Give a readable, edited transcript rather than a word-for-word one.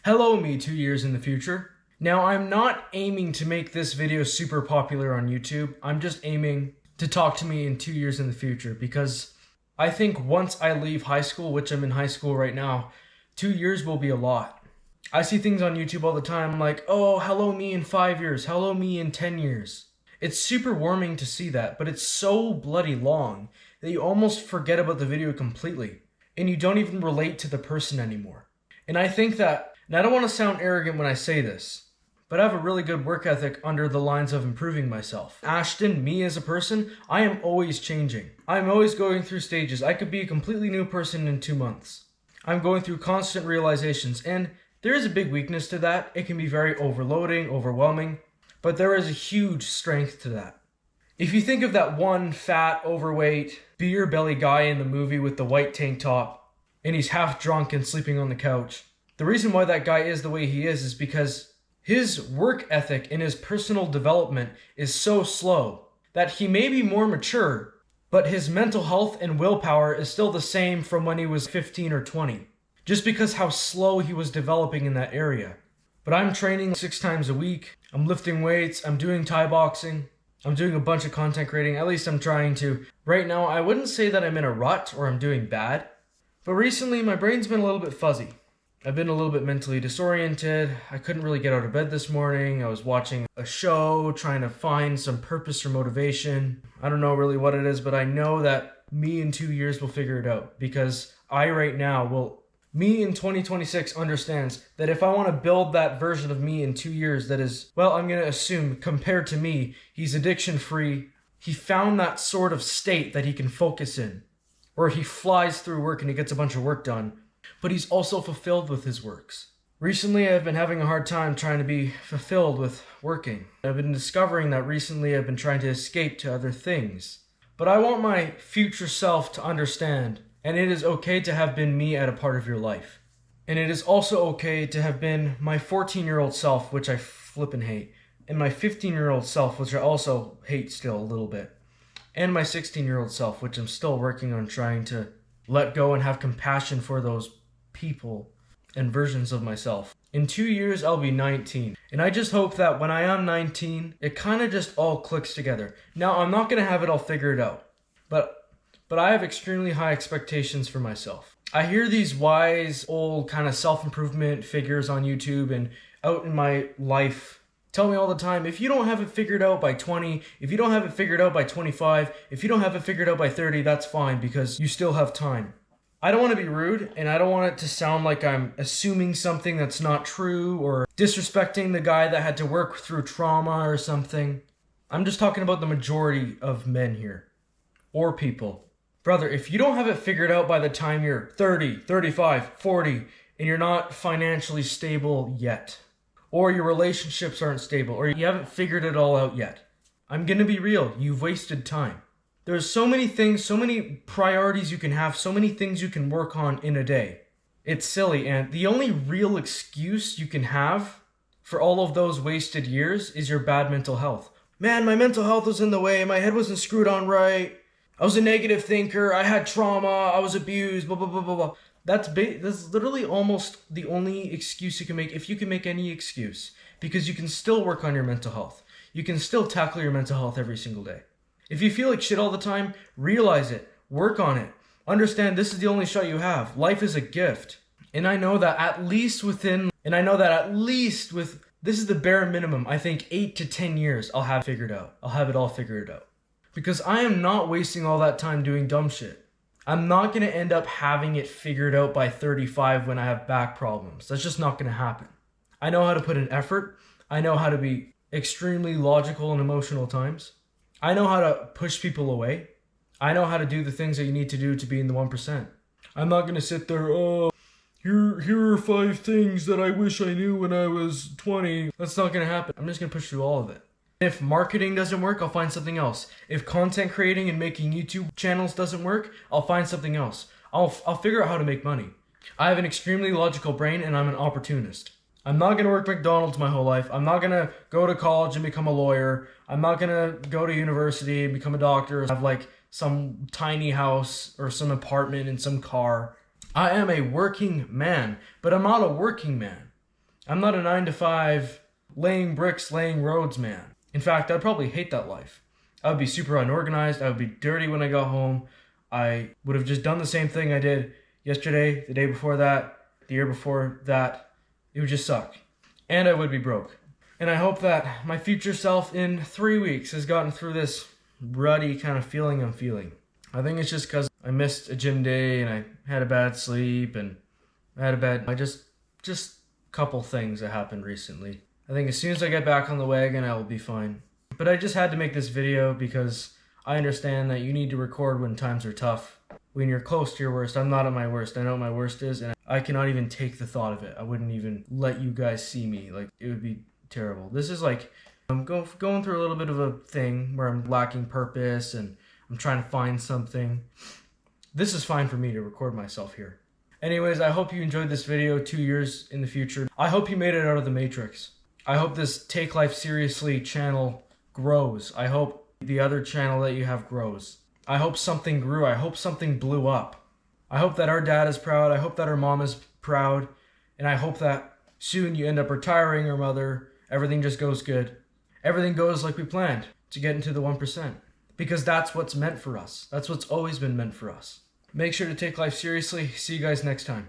Hello me 2 years in the future. Now I'm not aiming to make this video super popular on YouTube. I'm just aiming to talk to me in 2 years in the future because I think once I leave high school, which I'm in high school right now, 2 years will be a lot. I see things on YouTube all the time like, oh, hello me in 5 years, hello me in 10 years. It's super warming to see that, but it's so bloody long that you almost forget about the video completely and you don't even relate to the person anymore. And I think that, and I don't want to sound arrogant when I say this, but I have a really good work ethic under the lines of improving myself. Ashton, me as a person, I am always changing. I'm always going through stages. I could be a completely new person in 2 months. I'm going through constant realizations, and there is a big weakness to that. It can be very overloading, overwhelming, but there is a huge strength to that. If you think of that one fat, overweight, beer belly guy in the movie with the white tank top, and he's half drunk and sleeping on the couch, the reason why that guy is the way he is because his work ethic and his personal development is so slow that he may be more mature, but his mental health and willpower is still the same from when he was 15 or 20, just because how slow he was developing in that area. But I'm training 6 times a week, I'm lifting weights, I'm doing Thai boxing, I'm doing a bunch of content creating, at least I'm trying to. Right now, I wouldn't say that I'm in a rut or I'm doing bad, but recently my brain's been a little bit fuzzy. I've been a little bit mentally disoriented. I couldn't really get out of bed this morning. I was watching a show, trying to find some purpose or motivation. I don't know really what it is, but I know that me in 2 years will figure it out because me in 2026 understands that if I want to build that version of me in 2 years that is, well, I'm going to assume compared to me, he's addiction free. He found that sort of state that he can focus in, or he flies through work and he gets a bunch of work done. But he's also fulfilled with his works. Recently, I've been having a hard time trying to be fulfilled with working. I've been discovering that recently I've been trying to escape to other things. But I want my future self to understand, and it is okay to have been me at a part of your life. And it is also okay to have been my 14-year-old self, which I flippin' hate, and my 15-year-old self, which I also hate still a little bit, and my 16-year-old self, which I'm still working on trying to let go and have compassion for those people and versions of myself. In 2 years, I'll be 19. And I just hope that when I am 19, it kind of just all clicks together. Now, I'm not going to have it all figured out, but I have extremely high expectations for myself. I hear these wise, old kind of self-improvement figures on YouTube and out in my life tell me all the time, if you don't have it figured out by 20, if you don't have it figured out by 25, if you don't have it figured out by 30, that's fine because you still have time. I don't want to be rude, and I don't want it to sound like I'm assuming something that's not true or disrespecting the guy that had to work through trauma or something. I'm just talking about the majority of men here, or people. Brother, if you don't have it figured out by the time you're 30, 35, 40, and you're not financially stable yet, or your relationships aren't stable, or you haven't figured it all out yet, I'm gonna be real, you've wasted time. There's so many things, so many priorities you can have, so many things you can work on in a day. It's silly, and the only real excuse you can have for all of those wasted years is your bad mental health. Man, my mental health was in the way, my head wasn't screwed on right, I was a negative thinker, I had trauma, I was abused, blah, blah, blah, blah, blah. That's literally almost the only excuse you can make, if you can make any excuse, because you can still work on your mental health. You can still tackle your mental health every single day. If you feel like shit all the time, realize it, work on it. Understand this is the only shot you have. Life is a gift. And I know that at least with, this is the bare minimum, I think 8 to 10 years I'll have figured out. I'll have it all figured out. Because I am not wasting all that time doing dumb shit. I'm not going to end up having it figured out by 35 when I have back problems. That's just not going to happen. I know how to put in effort. I know how to be extremely logical in emotional times. I know how to push people away. I know how to do the things that you need to do to be in the 1%. I'm not going to sit there, here are 5 things that I wish I knew when I was 20. That's not going to happen. I'm just going to push through all of it. If marketing doesn't work, I'll find something else. If content creating and making YouTube channels doesn't work, I'll find something else. I'll figure out how to make money. I have an extremely logical brain and I'm an opportunist. I'm not going to work McDonald's my whole life. I'm not going to go to college and become a lawyer. I'm not going to go to university and become a doctor, have like some tiny house or some apartment and some car. I am a working man, but I'm not a working man. I'm not a 9 to 5 laying bricks, laying roads man. In fact, I'd probably hate that life. I would be super unorganized. I would be dirty when I got home. I would have just done the same thing I did yesterday, the day before that, the year before that. It would just suck. And I would be broke. And I hope that my future self in 3 weeks has gotten through this ruddy kind of feeling I'm feeling. I think it's just because I missed a gym day and I had a bad sleep and I just couple things that happened recently. I think as soon as I get back on the wagon, I will be fine. But I just had to make this video because I understand that you need to record when times are tough. When you're close to your worst. I'm not at my worst. I know what my worst is, and I cannot even take the thought of it. I wouldn't even let you guys see me. Like, it would be terrible. This is like, I'm going through a little bit of a thing where I'm lacking purpose and I'm trying to find something. This is fine for me to record myself here. Anyways, I hope you enjoyed this video 2 years in the future. I hope you made it out of the Matrix. I hope this Take Life Seriously channel grows. I hope the other channel that you have grows. I hope something grew. I hope something blew up. I hope that our dad is proud. I hope that our mom is proud. And I hope that soon you end up retiring your mother. Everything just goes good. Everything goes like we planned to get into the 1%. Because that's what's meant for us. That's what's always been meant for us. Make sure to take life seriously. See you guys next time.